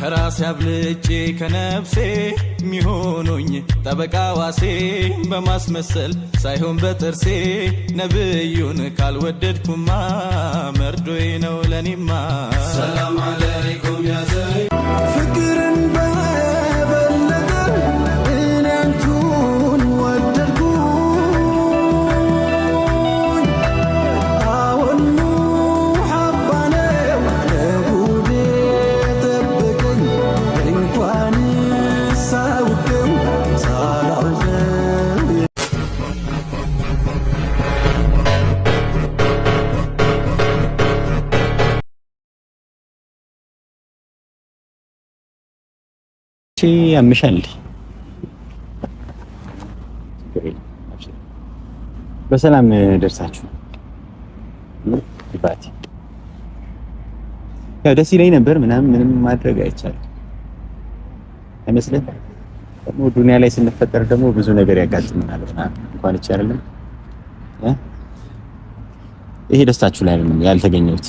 ከራስ ያብልጬ ከነፍሴ ሚሆኑኝ ጠበቃ ዋሴ በማስመሰል ሳይሆን በጥርሴ ነብዩን ካልወደድኩማ መርዶዬ ነው ለኔማ ሰላም አለይኩም ያ ዘይ ፍቅርን በበለጠ እኔ አንቱን ወደድኩኝ አሁኑ ሐባነው ለጉዴ ጠበቀኝ እንኳን ሳውቀው ሳላውቀው ያምሻል በሰላም ደርሳችሁ ይባቲ ደስ ይለኝ ነበር ምንም ማድረግ አይቻልም አይመስልም ደግሞ ዱንያ ላይ ስንፈጠር ደግሞ ብዙ ነገር ያጋጥመናል እንኳን ይቻላል ይሄ ደስታችሁ ላይ ነው ያልተገኘሁት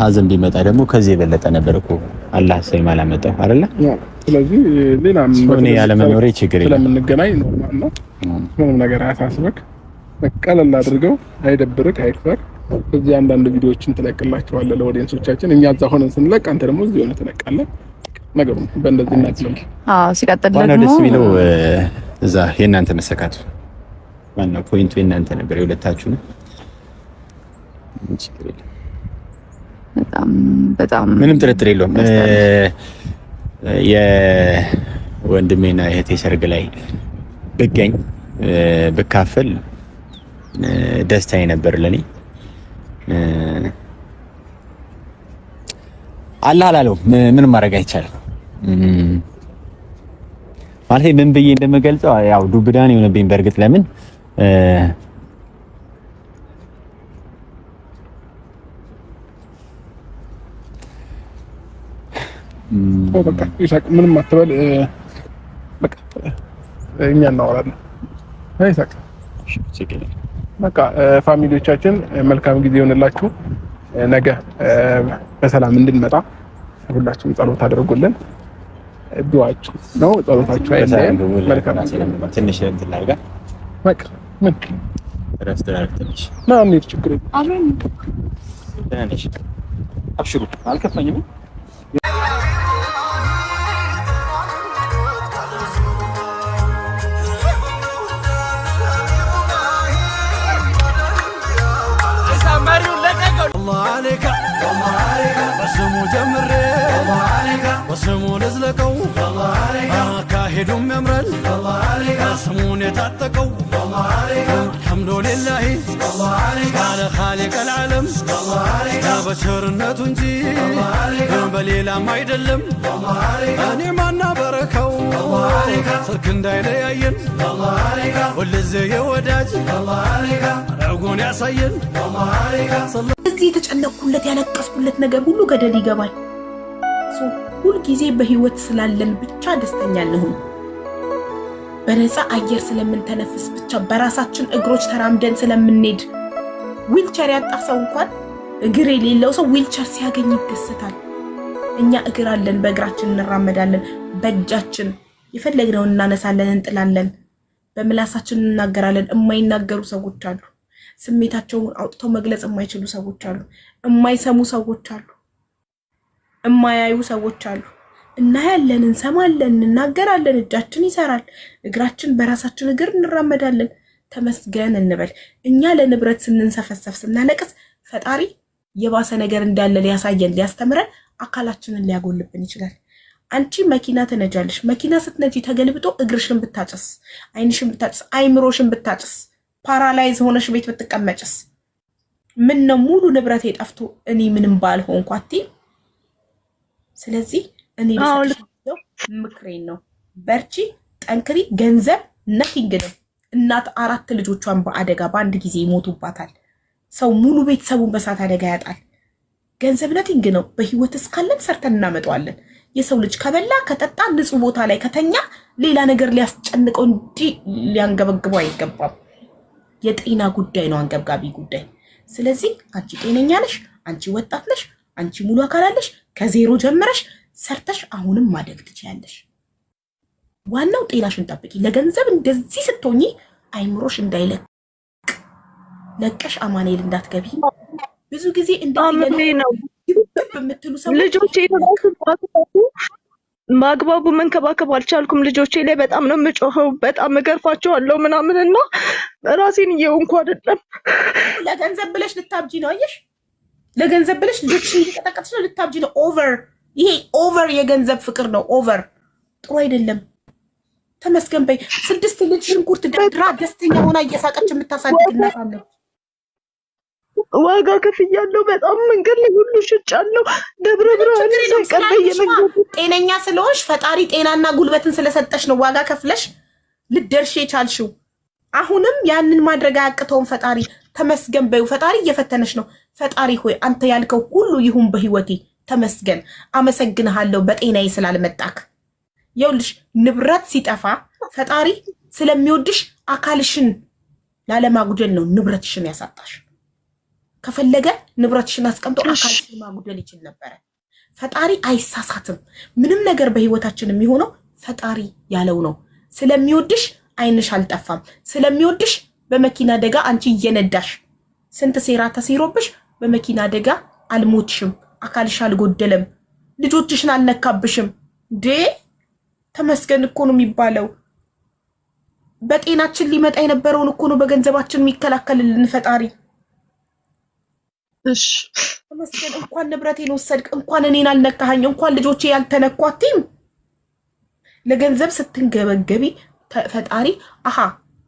ሀዘን ቢመጣ ደግሞ ከዚህ የበለጠ ነበር እኮ አላህ ሰይማላ መጣው አይደለ ስለዚህ ሌላም ሆነ ያለ መኖሬ ችግር የለም ስለምንገናኝ ኖርማል ነው ምንም ነገር አያሳስበክ መቀለል አድርገው አይደብርክ አይክፋክ እዚህ አንዳንድ ቪዲዮዎችን ተለቅላችኋል ለኦዲየንሶቻችን እኛ እዛ ሆነን ስንለቅ አንተ ደግሞ እዚህ ሆነ ተለቃለህ ነገሩ በእንደዚህ እናትለም ሲቀጥል ደግሞ ደስ የሚለው እዛ የእናንተ መሰካቱ ማነው ፖይንቱ የእናንተ ነበር የሁለታችሁ ነው ችግር የለም በጣም ምንም ጥርጥር የለውም የወንድሜና እህቴ ሰርግ ላይ ብገኝ ብካፈል ደስታዬ ነበር ለኔ አላህ አላለው ምንም ማድረግ አይቻልም ማለት ምን ብዬ እንደምገልጸው ያው ዱብዳን የሆነብኝ በርግጥ ለምን በቃ ይሳቅ ምንም አትበል በቃ እኛ እናወራለን ይሳቅ በቃ ፋሚሊዎቻችን መልካም ጊዜ ይሆንላችሁ ነገ በሰላም እንድንመጣ ሁላችሁም ጸሎት አድርጉልን ዱዓችሁ ነው ጸሎታችሁ አይለየን መልካም ትንሽ እንትን ላድርጋ በቃ ምን ረስት ላድርግ ትንሽ ማን ነው ችግር አሜን ትንሽ አብሽሩ አልከፈኝም በስሙ ጀምሬ በስሙ ልዝለቀው አካሄዱም ያምራል ስሙን የታጠቀው አልሐምዱሊላህ ያለ ኻሊቅ العالم በቸርነቱ እንጂ በሌላም አይደለም እኔ ማና በረከው ስልክ እንዳይለያየን ሁልጊዜ የወዳጅ ረጉን ያሳየን እዚህ የተጨነቅኩለት ያለቀስኩለት ነገር ሁሉ ገደል ይገባል ሁሉ ጊዜ በህይወት ስላለን ብቻ ደስተኛ ነን በነፃ አየር ስለምንተነፍስ ብቻ በራሳችን እግሮች ተራምደን ስለምንሄድ ዊልቸር ያጣ ሰው እንኳን እግር የሌለው ሰው ዊልቸር ሲያገኝ ይደሰታል እኛ እግር አለን በእግራችን እንራመዳለን በእጃችን የፈለግነውን እናነሳለን እንጥላለን በምላሳችን እናገራለን የማይናገሩ ሰዎች አሉ ስሜታቸውን አውጥተው መግለጽ የማይችሉ ሰዎች አሉ የማይሰሙ ሰዎች አሉ የማያዩ ሰዎች አሉ እናያለን እንሰማለን እናገራለን እጃችን ይሰራል እግራችን በራሳችን እግር እንራመዳለን ተመስገን እንበል እኛ ለንብረት ስንንሰፈሰፍ ስናለቅስ ፈጣሪ የባሰ ነገር እንዳለ ሊያሳየን ሊያስተምረን አካላችንን ሊያጎልብን ይችላል አንቺ መኪና ተነጃለሽ መኪና ስትነጂ ተገልብጦ እግርሽን ብታጭስ አይንሽን ብታጭስ አይምሮሽን ብታጭስ ፓራላይዝ ሆነሽ ቤት ብትቀመጭስ ምን ነው ሙሉ ንብረት የጠፍቶ እኔ ምንም ባልሆንኩ አቲ ስለዚህ እኔ ልሰጥሽው ምክሬን ነው በርቺ ጠንክሪ ገንዘብ ነኪንግ ነው እናት 4 ልጆቿን በአደጋ በአንድ ጊዜ ይሞቱባታል ሰው ሙሉ ቤተሰቡን በሳት አደጋ ያጣል ገንዘብ ነኪንግ ነው በህይወት እስካለን ሰርተን እናመጣዋለን የሰው ልጅ ከበላ ከጠጣ ንጹህ ቦታ ላይ ከተኛ ሌላ ነገር ሊያስጨንቀው እንጂ ሊያንገበግበው አይገባም የጤና ጉዳይ ነው አንገብጋቢ ጉዳይ ስለዚህ አንቺ ጤነኛ ነሽ አንቺ ወጣት ነሽ አንቺ ሙሉ አካል አለሽ ከዜሮ ጀምረሽ ሰርተሽ አሁንም ማደግ ትችያለሽ። ዋናው ጤናሽን ጠብቂ። ለገንዘብ እንደዚህ ስትሆኚ አይምሮሽ እንዳይለቅ ለቀሽ አማኑኤል እንዳትገቢ። ብዙ ጊዜ እንደዚህ ነው በምትሉ ሰው ልጆቼ ማግባቡ መንከባከብ አልቻልኩም። ልጆቼ ላይ በጣም ነው የምጮኸው፣ በጣም እገርፋቸዋለሁ ምናምንና ራሴን እየሆንኩ አይደለም። ለገንዘብ ብለሽ ልታብጂ ነው። አየሽ፣ ለገንዘብ ብለሽ ልጆችሽን እየቀጠቀጥሽ ነው፣ ልታብጂ ነው። ኦቨር፣ ይሄ ኦቨር የገንዘብ ፍቅር ነው። ኦቨር ጥሩ አይደለም። ተመስገን በይ። 6 ልጅ ሽንኩርት ደድራ ደስተኛ ሆና እየሳቀች የምታሳድግ እናት አለች። ዋጋ ከፍያለሁ። በጣም መንገድ ላይ ሁሉ ሽጫለሁ። ደብረ ብርሃን ሳይቀበይ ጤነኛ ስለሆንሽ ፈጣሪ ጤናና ጉልበትን ስለሰጠሽ ነው ዋጋ ከፍለሽ ልደርሽ የቻልሽው። አሁንም ያንን ማድረግ አያቅተውም ፈጣሪ። ተመስገን በይው። ፈጣሪ እየፈተነሽ ነው። ፈጣሪ ሆይ አንተ ያልከው ሁሉ ይሁን በህይወቴ ተመስገን፣ አመሰግንሃለሁ በጤናዬ ስላልመጣክ። ይኸውልሽ ንብረት ሲጠፋ ፈጣሪ ስለሚወድሽ አካልሽን ላለማጉደል ነው ንብረትሽን ያሳጣሽ። ከፈለገ ንብረትሽን አስቀምጦ አካልሽን ማጉደል ይችል ነበረ። ፈጣሪ አይሳሳትም። ምንም ነገር በህይወታችን የሚሆነው ፈጣሪ ያለው ነው። ስለሚወድሽ አይንሽ አልጠፋም። ስለሚወድሽ በመኪና አደጋ አንቺ እየነዳሽ ስንት ሴራ ተሴሮብሽ በመኪና አደጋ አልሞትሽም። አካልሽ አልጎደለም። ልጆችሽን አልነካብሽም። ተመስገን እኮ ነው የሚባለው። በጤናችን ሊመጣ የነበረውን እኮ ነው በገንዘባችን የሚከላከልልን ፈጣሪ። እሺ ተመስገን። እንኳን ንብረቴን ወሰድክ፣ እንኳን እኔን አልነካኸኝ፣ እንኳን ልጆቼ ያልተነኳትም። ለገንዘብ ስትንገበገቢ ፈጣሪ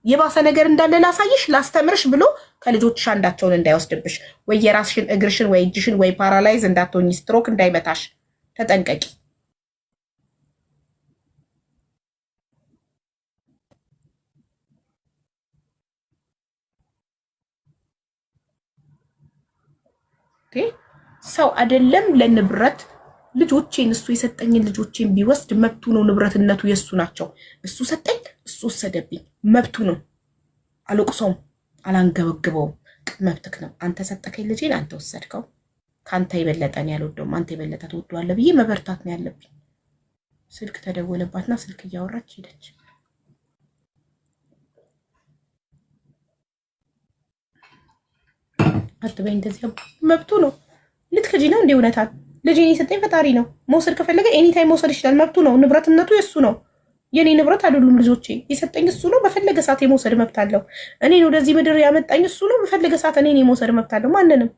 የባሰ ነገር እንዳለ ላሳይሽ ላስተምርሽ ብሎ ከልጆችሽ አንዳቸውን እንዳይወስድብሽ፣ ወይ የራስሽን እግርሽን ወይ እጅሽን ወይ ፓራላይዝ እንዳትሆኚ፣ ስትሮክ እንዳይመታሽ ተጠንቀቂ። ሰው አይደለም ለንብረት ልጆቼን እሱ የሰጠኝን ልጆቼን ቢወስድ መብቱ ነው። ንብረትነቱ የሱ ናቸው። እሱ ሰጠኝ፣ እሱ ወሰደብኝ፣ መብቱ ነው። አልቆሰውም፣ አላንገበግበውም። መብትክ ነው። አንተ ሰጠከኝ ልጄን፣ አንተ ወሰድከው። ካንተ የበለጠን ያልወደውም አንተ የበለጠ ትወደዋለህ ብዬ መበርታት ነው ያለብኝ። ስልክ ተደወለባትና ስልክ እያወራች ሄደች። አትበይ እንደዚህ። መብቱ ነው። ልትከጂ ነው እንዴ? እውነታል ልጄን የሰጠኝ ፈጣሪ ነው። መውሰድ ከፈለገ ኤኒታይም መውሰድ ይችላል። መብቱ ነው። ንብረትነቱ የሱ ነው። የኔ ንብረት አይደሉም ልጆቼ። የሰጠኝ እሱ ነው። በፈለገ ሰዓት የመውሰድ መብት አለው። እኔን ወደዚህ ምድር ያመጣኝ እሱ ነው። በፈለገ ሰዓት እኔን የመውሰድ መብት አለው። ማንንም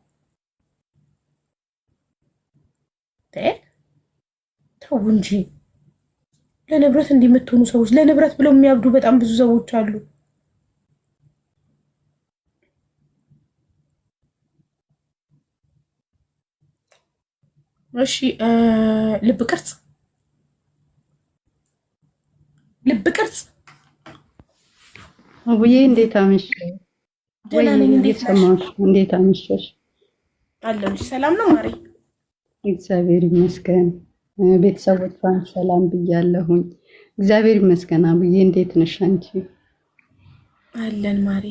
ተው እንጂ። ለንብረት እንዲምትሆኑ ሰዎች፣ ለንብረት ብለው የሚያብዱ በጣም ብዙ ሰዎች አሉ። እሺ ልብ ቅርጽ አቡዬ እንዴት አመሽ? ወይ እንዴት ሰማሽ? እንዴት አመሽሽ? አለሁልሽ። ሰላም ነው ማሬ? እግዚአብሔር ይመስገን። ቤተሰቦቿን ሰላም ብያለሁኝ። እግዚአብሔር ይመስገን። አቡዬ እንዴት ነሽ አንቺ? አለን ማሬ።